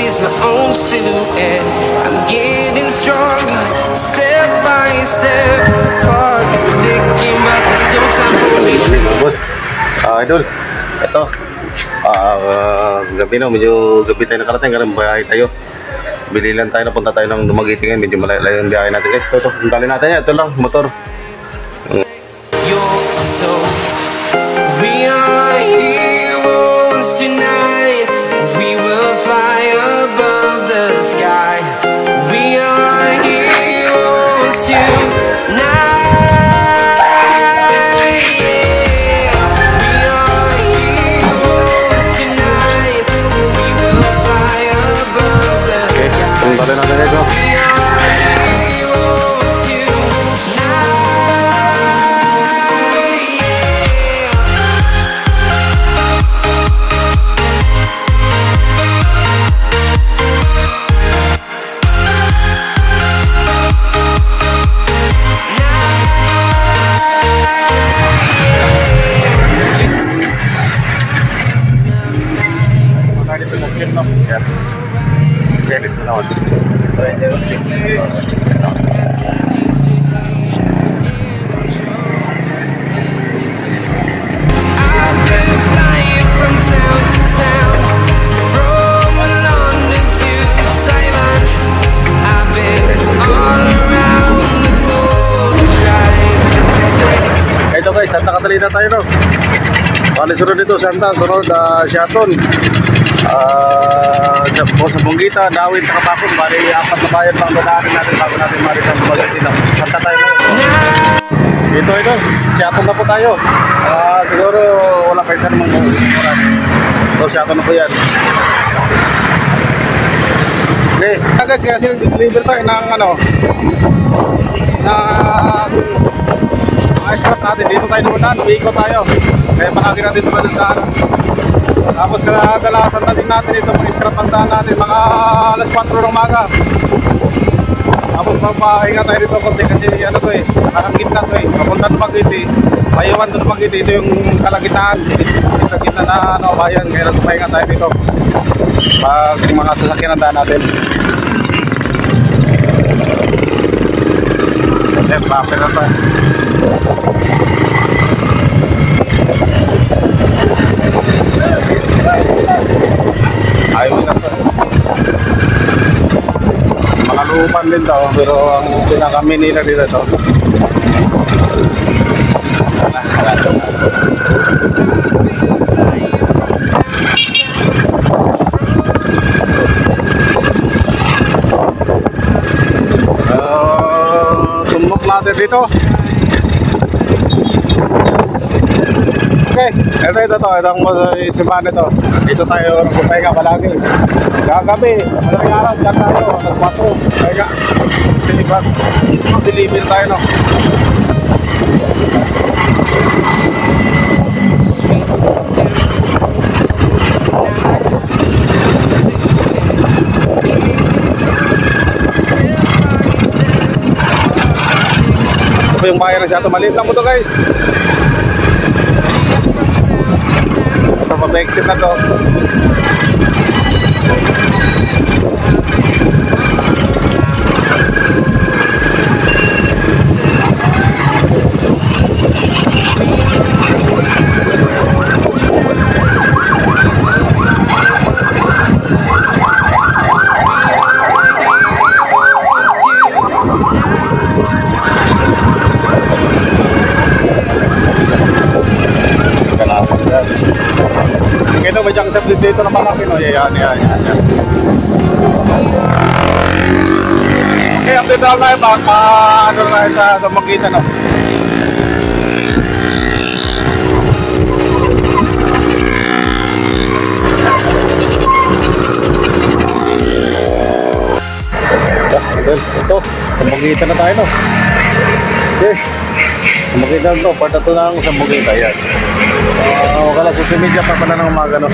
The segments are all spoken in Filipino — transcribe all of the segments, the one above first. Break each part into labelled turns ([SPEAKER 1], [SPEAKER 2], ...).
[SPEAKER 1] sees my own silhouette. I'm getting stronger, step by step. The clock is ticking, but there's no time for me.
[SPEAKER 2] Boss, idol, ito. Gabi na, medyo gabi tayo nakarating, karang bahay tayo. Bili lang tayo, napunta tayo ng Dumaguete ngayon, medyo malayo yung biyahe natin. Ito, dali natin yan, ito lang, motor.
[SPEAKER 1] You're so, we are heroes tonight. We will fly above the sky. We are heroes tonight.
[SPEAKER 2] Dali natin ito. Ito guys, Santa Catalina tayo no. Bali sunod dito, Santa, sunod Siaton. Sa Bunggita, Dawin, sa Kapakon. Bali, 4 na bayan pang dadaanin natin bago natin mali sa Dumaguete. Santa tayo ngayon. Ito, Siaton na po tayo. Siguro wala pa isa namang oras. So, Siaton na po yan. Okay, guys, kasi nag-deliver tayo ng scrap natin. Dito tayo naman, umiikot tayo. Kaya palagi natin ito madaldaan. Tapos kadalasan natin ito mga scrap bandaan natin mga alas 4 ng umaga. Tapos papahinga tayo dito konti kasi nakakangit na to papunta ng Dumaguete, Payuan ng Dumaguete, ito yung kalagitaan. Ito gitna na bayan, kaya nagpahinga tayo dito pag mga sasakyan ang daan natin. Then, bumper na tayo. Highway na to. Mga lupan din daw, pero ang pinaka-main nila dito ito. Tumbok natin dito. Okay, ito ang simbahan nito. Dito tayo nagpapahinga palagi. Kagabi, madaling araw, dyan tayo, alas 4, pahinga. Sinibat, deliver tayo no. Ito yung bayan ng Siaton, maliit lang mo to guys. Ito pa-exit na to. Ito may junction dito na malaki no. Yan. Okay, update tayo tayo baka ano na sa Dumaguete no. Ito, Dumaguete na tayo no. Okay. Dumaguete na ito, part na ito ng Dumaguete, yan. Kala social media pa pala ng umaga no.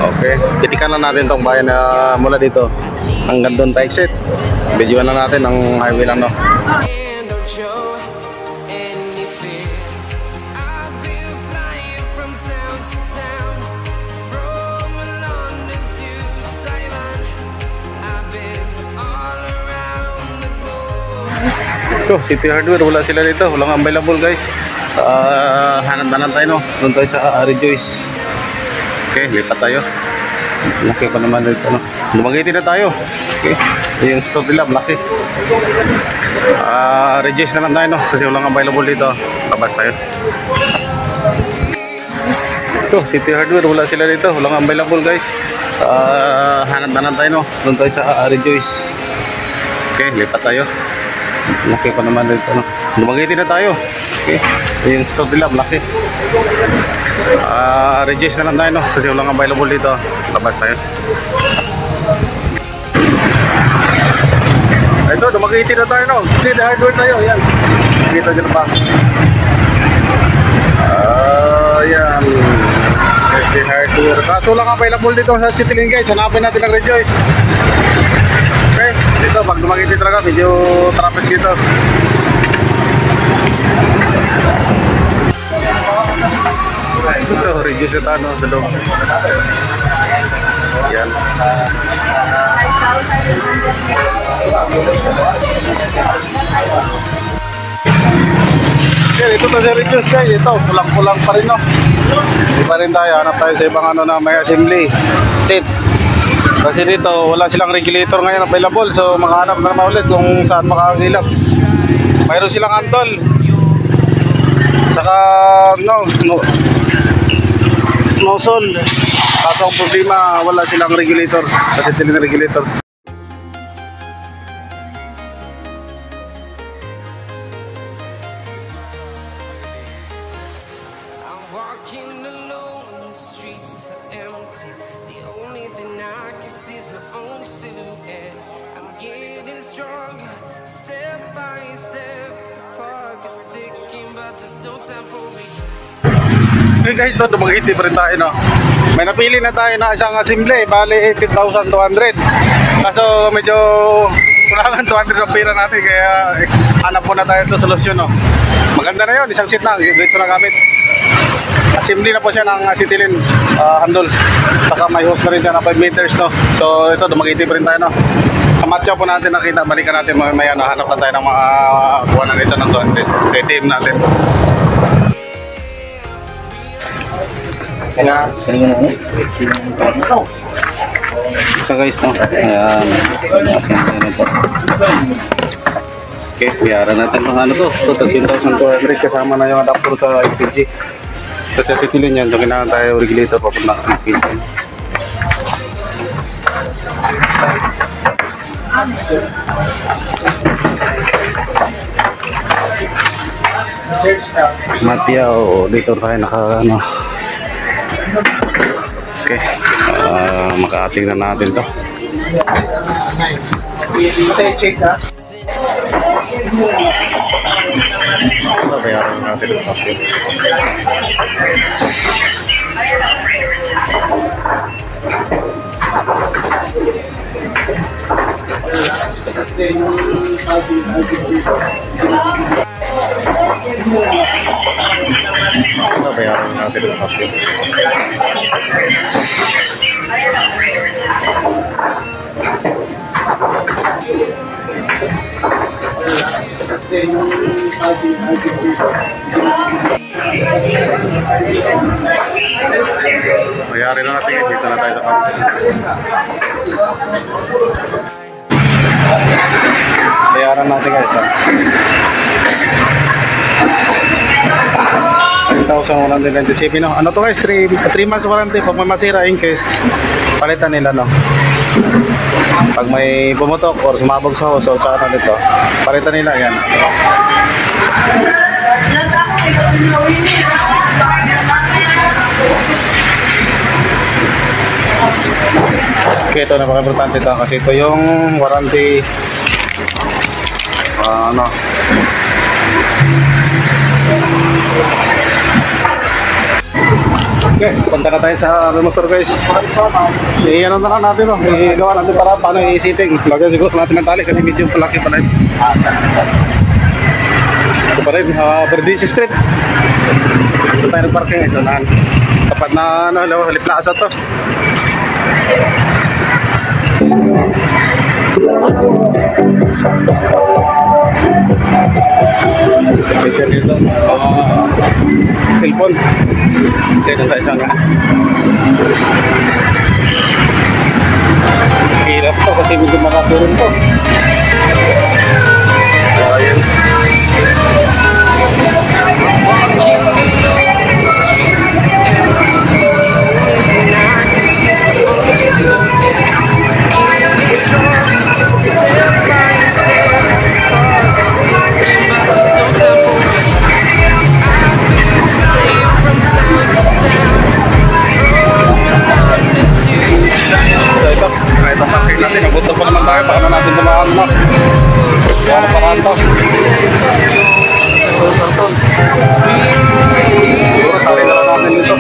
[SPEAKER 2] Okay, titikan na natin tong bayan na mula dito hanggang doon pa exit. Videoan na natin ang highway lang no. So, City Hardware, wala sila dito. Walang available guys. Hanap-hanap tayo, no? Doon tayo sa Rejoice. Okay, lipat tayo. Laki pa naman dito, no? Lumagiti na tayo. Okay, yung store nila, laki. Rejoice na lang tayo, no? Kasi walang available dito. Labas tayo. So, City Hardware, wala sila dito. Walang available guys. Hanap-hanap tayo, no? Doon tayo sa Rejoice. Okay, lipat tayo. Laki pa naman dito, no? Lumagiti na tayo. Okay, yung store nila, laki. Rejoice na lang tayo, no? Kasi walang available dito. Labas tayo. Ito, dumagiti na tayo, no? City Hardware tayo, yan. Dito dyan pa. Yan. City Hardware. Kaso lang available dito sa Citylink guys. Hanapin natin ang Rejoice. Okay, dito pag dumagiti talaga, medyo traffic dito. Ito, Rejoice na tayo, no? Sa loob. Yan. Okay, ito na si Rejoice guys. Ito, pulang-pulang pa rin, no? Hindi pa rin tayo. Hanap tayo sa ibang ano na may assembly set. Kasi dito, wala silang regulator ngayon available. So, makahanap na naman ulit kung saan makakagilap. Mayroon silang antol. Saka, nozzle. Kaso ang problema, wala silang regulator. Kasi sila na regulator.
[SPEAKER 1] I'm walking alone, the streets are empty. The only thing I can see is my own silhouette. I'm getting stronger, step by step. The clock is ticking, but there's no time for me.
[SPEAKER 2] Okay guys, ito dumagiti pa rin tayo, no? May napili na tayo na isang assembly, bali 18,200. Kaso medyo kulangan 200 ang pera natin, kaya hanap muna tayo sa solusyon, no? Maganda na yun, isang seat na, dito na gamit. Assembly na po siya ng Citylink handle. Saka may hose na rin siya na 5 meters, no? So ito, dumagiti pa rin tayo, no? Sa matcha po natin nakita, balikan natin mamaya, hanap na tayo ng mga kuha na nito ng 200 ATM natin. So guys, no? Ayan. Okay, biyaran natin mga ano to. So 13,200 kasama na yung adapter sa LPG. So sa Citylink yan, so kailangan tayo regulator papunta sa LPG. Matya o dito tayo naka ano. Okay, maka-ating na natin to. Bayaran natin ito. Bayaran natin ito. Bayarin na natin, dito na tayo sa kapit. Bayaran natin guys. 10,197, no? Ano to guys? 3 months warranty. Pag may masira in case, palitan nila, no? Pag may bumutok or sumabog sa hose o sa ano dito, palitan nila yan. Okay, ito napaka-importante ito kasi ito yung warranty ano. Okay, punta na tayo sa motor guys. Ano na lang natin, no? Igawa natin para paano i-sitting. Lagyan siguro natin ng tali kasi medyo palaki pala yun. Ito pa rin, Verdice Street. Ito tayo nag-parking ito na. Tapat na halip na asa to. cellphone. Dito sa isang hirap to kasi medyo makatulong to. So, ayun.
[SPEAKER 1] Walking alone, the streets empty. The only thing I can see is my own silhouette. Getting stronger, step by step. The clock is ticking, but there's no time for us. I've been flying from town to town, from London to China.
[SPEAKER 2] So ito parking natin. Nagutom pa naman tayo. Paano natin dumaan na? Paano paraan to? Siguro tali na lang natin dito.